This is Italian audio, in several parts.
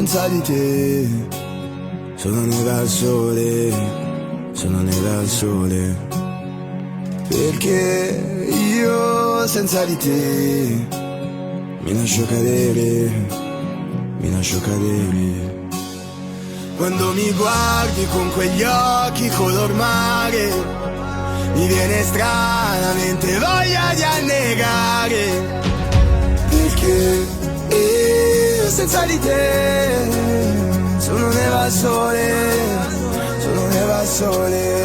senza di te. Sono neve al sole, sono neve al sole. Perché io senza di te mi lascio cadere, mi lascio cadere. Quando mi guardi con quegli occhi color mare, mi viene stranamente voglia di annegare. Perché io senza di te sono neve al sole, sono neve al sole.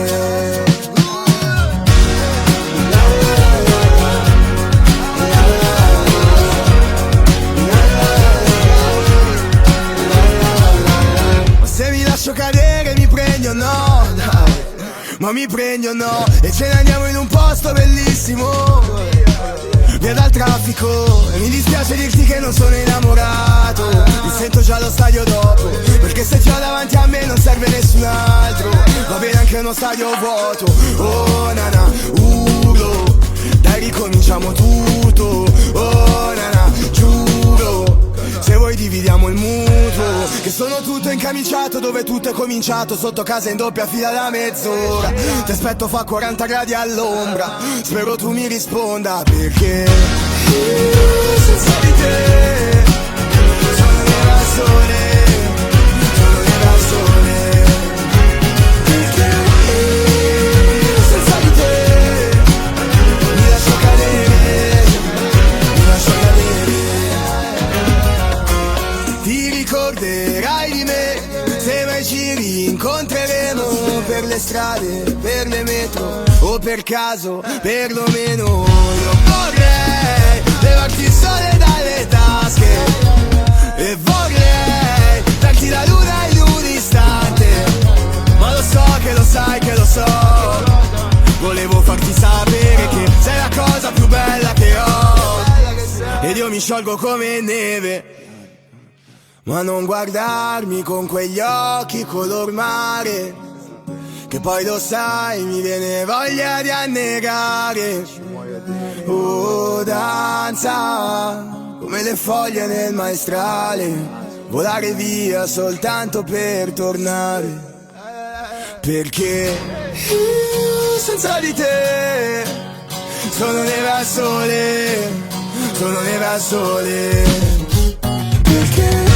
Se mi lascio cadere mi pregno no, dai, ma mi pregno no. E ce ne andiamo in un posto bellissimo, via dal traffico. E mi dispiace dirti che non sono innamorato, mi sento già allo stadio dopo, perché se c'ho davanti a me non serve nessun altro. Va bene anche uno stadio vuoto. Oh nana, urlo, dai ricominciamo tutto. Oh nana, giuro, se vuoi dividiamo il mutuo, che sono tutto incamiciato dove tutto è cominciato, sotto casa in doppia fila da mezz'ora. Ti aspetto fa 40 gradi all'ombra, spero tu mi risponda. Perché io senza di te sono neve al sole, sono neve al sole. Perché io senza di te mi lascio cadere, mi lascio cadere. Ti ricorderai di me se mai ci rincontreremo per le strade, per le metro o per caso perlomeno. Io vorrei levarti il sole dalle tasche e vorrei darti la luna in un istante, ma lo so che lo sai che lo so. Volevo farti sapere che sei la cosa più bella che ho, ed io mi sciolgo come neve. Ma non guardarmi con quegli occhi color mare, che poi lo sai mi viene voglia di annegare. Oh danza come le foglie nel maestrale, volare via soltanto per tornare. Perché io senza di te sono neve al sole, sono neve al sole. Perché